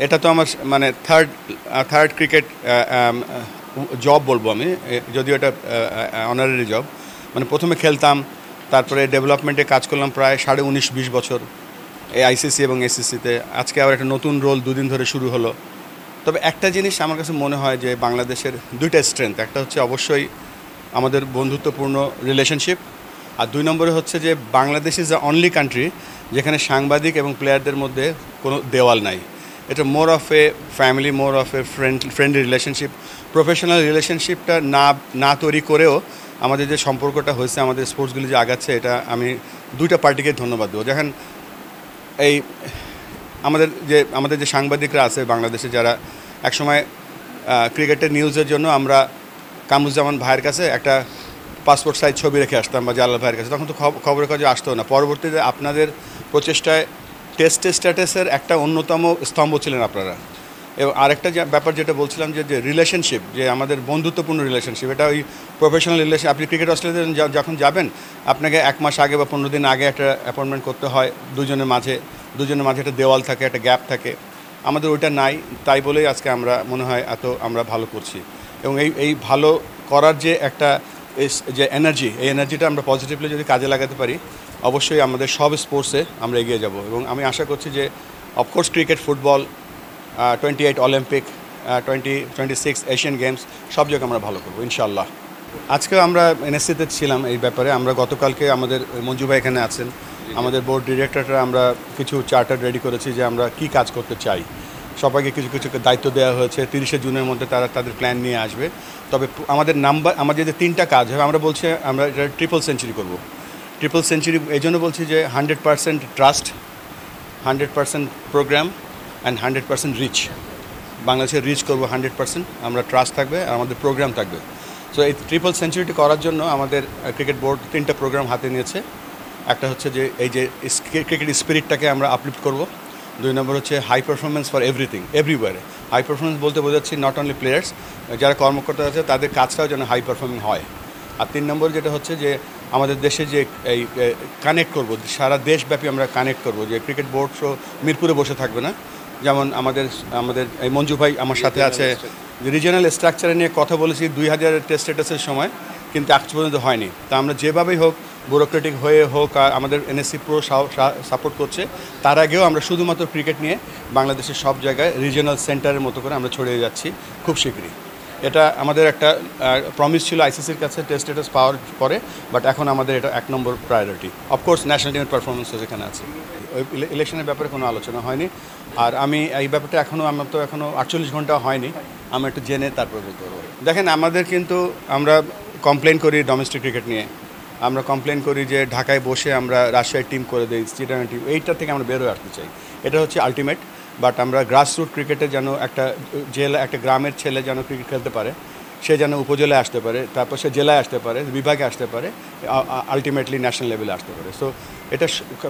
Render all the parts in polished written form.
এটা তো আমার মানে থার্ড ক্রিকেট জব বলবো আমি, যদিও এটা অনারারি জব। মানে প্রথমে খেলতাম, তারপরে ডেভেলপমেন্টে কাজ করলাম প্রায় 19.5-20 বছর এই আইসিসি এবং এসিসিতে। আজকে আবার একটা নতুন রোল দুদিন ধরে শুরু হলো। তবে একটা জিনিস আমার কাছে মনে হয় যে বাংলাদেশের দুইটা স্ট্রেংথ, একটা হচ্ছে অবশ্যই আমাদের বন্ধুত্বপূর্ণ রিলেশনশিপ, আর 2 নম্বরে হচ্ছে যে Bangladesh is the only country যেখানে সাংবাদিক এবং প্লেয়ারদের মধ্যে কোনো দেওয়াল নাই। এটা more of a family, more of a friendly relationship. Professional রিলেশনশিপটা না তৈরি করেও আমাদের যে সম্পর্কটা হয়েছে, আমাদের স্পোর্টসগুলি যে আগাচ্ছে, এটা আমি দুইটা পার্টিকে ধন্যবাদ দেবো। দেখেন এই আমাদের যে সাংবাদিকরা আছে বাংলাদেশে, যারা একসময় ক্রিকেটের নিউজের জন্য আমরা কামরুজ্জামান ভাইয়ের কাছে একটা পাসপোর্ট সাইজ ছবি রেখে আসতাম, বা জালাল ভাইয়ের কাছে, তখন তো খবরের কাগজে আসতো না। পরবর্তীতে আপনাদের প্রচেষ্টায় টেস্ট স্ট্যাটাসের একটা অন্যতম স্তম্ভ ছিলেন আপনারা। এবং আরেকটা ব্যাপার যেটা বলছিলাম যে রিলেশনশিপ, যে আমাদের বন্ধুত্বপূর্ণ রিলেশনশিপ, এটা ওই প্রফেশনাল রিলেশন। আপনি ক্রিকেট অস্ট্রেলিয়াতে যখন যাবেন, আপনাকে 1 মাস আগে বা 15 দিন আগে একটা অ্যাপয়েন্টমেন্ট করতে হয়। দুজনের মাঝে একটা দেওয়াল থাকে, একটা গ্যাপ থাকে। আমাদের ওইটা নাই, তাই বলেই আজকে আমরা মনে হয় আমরা ভালো করছি। এবং এই ভালো করার যে একটা যে এনার্জি, এই এনার্জিটা আমরা পজিটিভলি যদি কাজে লাগাতে পারি, অবশ্যই আমাদের সব স্পোর্টসে আমরা এগিয়ে যাব। এবং আমি আশা করছি যে of course cricket, football, 28 Olympic, 2026 Asian games, সব জায়গায় আমরা ভালো করবো ইনশাআল্লাহ। আজকে আমরা এনএসসিতে ছিলাম এই ব্যাপারে। আমরা গতকালকে আমাদের মঞ্জু ভাই এখানে আছেন, আমাদের বোর্ড ডিরেক্টররা আমরা কিছু চার্টার রেডি করেছি যে আমরা কি কাজ করতে চাই। সবাইকে কিছু কিছু দায়িত্ব দেওয়া হয়েছে। 30শে জুনের মধ্যে তারা তাদের প্ল্যান নিয়ে আসবে। তবে আমাদের যে 3টা কাজ হবে, আমরা বলছি আমরা এটা ট্রিপল সেঞ্চুরি করব। ট্রিপল সেঞ্চুরি এই জন্য বলছি যে 100% ট্রাস্ট, 100% প্রোগ্রাম অ্যান্ড 100% রিচ। বাংলাদেশের রিচ করবো 100%, আমরা ট্রাস্ট থাকবে আর আমাদের প্রোগ্রাম থাকবে। সো এই ট্রিপল সেঞ্চুরিটি করার জন্য আমাদের ক্রিকেট বোর্ড 3টা প্রোগ্রাম হাতে নিয়েছে। একটা হচ্ছে যে এই যে ক্রিকেট স্পিরিটটাকে আমরা আপলিফ্ট করব। 2 নম্বর হচ্ছে high performance for everything, everywhere. High performance বলতে বোঝাচ্ছি নট অনলি প্লেয়ার্স, যারা কর্মকর্তা আছে তাদের কাজটাও যেন হাই পারফর্মিং হয়। আর 3 নম্বর যেটা হচ্ছে যে আমাদের দেশে যে এই কানেক্ট করব, সারা দেশব্যাপী আমরা কানেক্ট করব, যে ক্রিকেট বোর্ড মিরপুরে বসে থাকবে না। যেমন আমাদের এই মঞ্জু ভাই আমার সাথে আছে, রিজিয়নাল স্ট্রাকচারে নিয়ে কথা বলেছি 2000 টেস্ট স্ট্যাটাসের সময়, কিন্তু আজ পর্যন্ত হয়নি। তা আমরা যেভাবেই হোক, ব্যুরোক্রেটিক হয়ে হোক, আমাদের এনএসসি পুরো সাপোর্ট করছে। তার আগেও আমরা শুধুমাত্র ক্রিকেট নিয়ে বাংলাদেশের সব জায়গায় রিজিয়নাল সেন্টারের মতো করে আমরা ছড়িয়ে যাচ্ছি খুব শীঘ্রই। এটা আমাদের একটা প্রমিস ছিল আইসিসির কাছে টেস্ট স্ট্যাটাস পাওয়ার পরে, বাট এখন আমাদের এটা 1 নম্বর প্রায়োরিটি। অফকোর্স ন্যাশনাল টিমের পারফরমেন্সও যেখানে আছে। ওই ইলেকশনের ব্যাপারে কোনো আলোচনা হয়নি। আর আমি এই ব্যাপারটা আমার তো এখনও 48 ঘন্টা হয়নি, আমি একটু জেনে তারপর বলতে পারবো। দেখেন, আমাদের কিন্তু আমরা কমপ্লেন করি ডোমেস্টিক ক্রিকেট নিয়ে, আমরা কমপ্লেন করি যে ঢাকায় বসে আমরা রাজশাহীর টিম করে দিই, চিটাগাং টিম, এইটা থেকে আমরা বেরোয় আসতে চাই। এটা হচ্ছে আলটিমেট। বাট আমরা গ্রাসরুট ক্রিকেটে যেন একটা গ্রামের ছেলে যেন ক্রিকেট খেলতে পারে, সে যেন উপজেলায় আসতে পারে, তারপর সে জেলায় আসতে পারে, বিভাগে আসতে পারে, আলটিমেটলি ন্যাশনাল লেভেলে আসতে পারে। সো এটা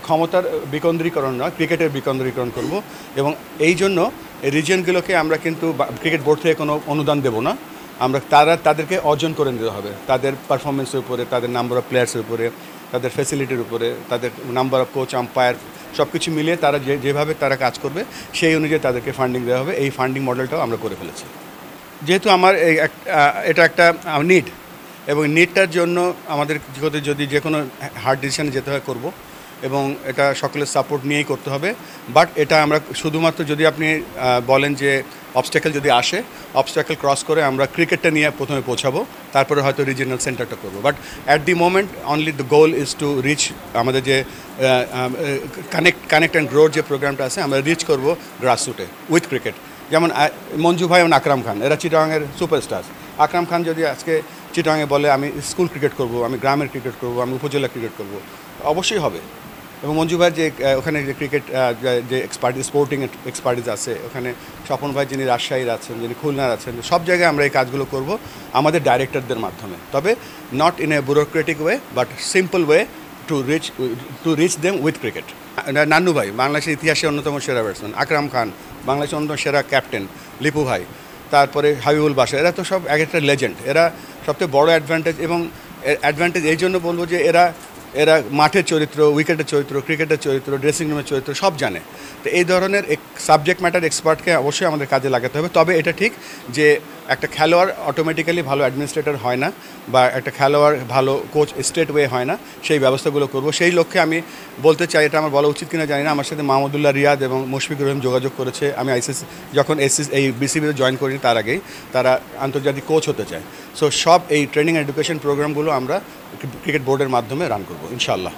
ক্ষমতার বিকেন্দ্রীকরণ নয়, ক্রিকেটের বিকেন্দ্রীকরণ করব। এবং এই জন্য এই রিজিয়নগুলোকে আমরা কিন্তু ক্রিকেট বোর্ড থেকে কোনো অনুদান দেবো না। আমরা তাদেরকে অর্জন করে নিতে হবে, তাদের পারফরমেন্সের উপরে, তাদের নাম্বার অফ প্লেয়ার্সের উপরে, তাদের ফ্যাসিলিটির উপরে, তাদের নাম্বার অফ কোচ, আম্পায়ার, সব কিছু মিলিয়ে তারা যেভাবে তারা কাজ করবে সেই অনুযায়ী তাদেরকে ফান্ডিং দেওয়া হবে। এই ফান্ডিং মডেলটাও আমরা করে ফেলেছি। যেহেতু আমার এটা একটা নিড, এবং নিডটার জন্য আমাদের যদি যে কোনো হার্ড ডিসিশনে যেতে হয় করব, এবং এটা সকলের সাপোর্ট নিয়েই করতে হবে। বাট এটা আমরা শুধুমাত্র যদি আপনি বলেন যে অবস্ট্যাকেল যদি আসে, অবস্ট্যাকেল ক্রস করে আমরা ক্রিকেটটা নিয়ে প্রথমে পৌঁছাবো, তারপরে হয়তো রিজিয়নাল সেন্টারটা করবো। But at the moment only the goal is to reach, আমাদের যে কানেক্ট অ্যান্ড গ্রোর যে প্রোগ্রামটা আছে, আমরা রিচ করবো গ্রাসরুটে উইথ ক্রিকেট। যেমন মঞ্জু ভাই এবং আকরাম খান, এরা চিটাগাংয়ের সুপারস্টার। আকরাম খান যদি আজকে চিটাগাংয়ে বলে আমি স্কুল ক্রিকেট করব, আমি গ্রামের ক্রিকেট করব, আমি উপজেলা ক্রিকেট করব, অবশ্যই হবে। এবং মঞ্জু ভাই যে ওখানে যে ক্রিকেট যে এক্সপার্টিস, স্পোর্টিং এক্সপার্টিস আছে, ওখানে স্বপন ভাই যিনি রাজশাহীর আছেন, যিনি খুলনার আছেন, সব জায়গায় আমরা এই কাজগুলো করব আমাদের ডাইরেক্টরদের মাধ্যমে। তবে not in a bureaucratic way, but simple way to reach them with cricket. Nannu ভাই বাংলাদেশের ইতিহাসে অন্যতম সেরা ব্যাটসম্যান, আকরাম খান বাংলাদেশের অন্যতম সেরা ক্যাপ্টেন, লিপু ভাই, তারপরে হাবিবুল বাশা, এরা তো সব এক একটা লেজেন্ড। এরা সবচেয়ে বড় অ্যাডভান্টেজ, এবং অ্যাডভান্টেজ এই জন্য বলবো যে এরা এরা মাঠের চরিত্র, উইকেটের চরিত্র, ক্রিকেটের চরিত্র, ড্রেসিং রুমের চরিত্র সব জানে। তো এই ধরনের সাবজেক্ট ম্যাটার এক্সপার্টকে অবশ্যই আমাদের কাজে লাগাতে হবে। তবে এটা ঠিক যে একটা খেলোয়াড় অটোমেটিক্যালি ভালো অ্যাডমিনিস্ট্রেটর হয় না, বা একটা খেলোয়াড় ভালো কোচ স্ট্রেট ওয়ে হয় না। সেই ব্যবস্থাগুলো করব, সেই লক্ষ্যে আমি বলতে চাই, এটা আমার বলা উচিত কিনা জানি না, আমার সাথে মাহমুদুল্লাহ রিয়াদ এবং মুশফিকুর রহিম যোগাযোগ করেছে। আমি যখন এই বিসিবিতে জয়েন করিনি তার আগেই তারা আন্তর্জাতিক কোচ হতে চায়। সো সব এই ট্রেনিং এডুকেশন প্রোগ্রামগুলো আমরা ক্রিকেট বোর্ডের মাধ্যমে রান করব ইনশাআল্লাহ।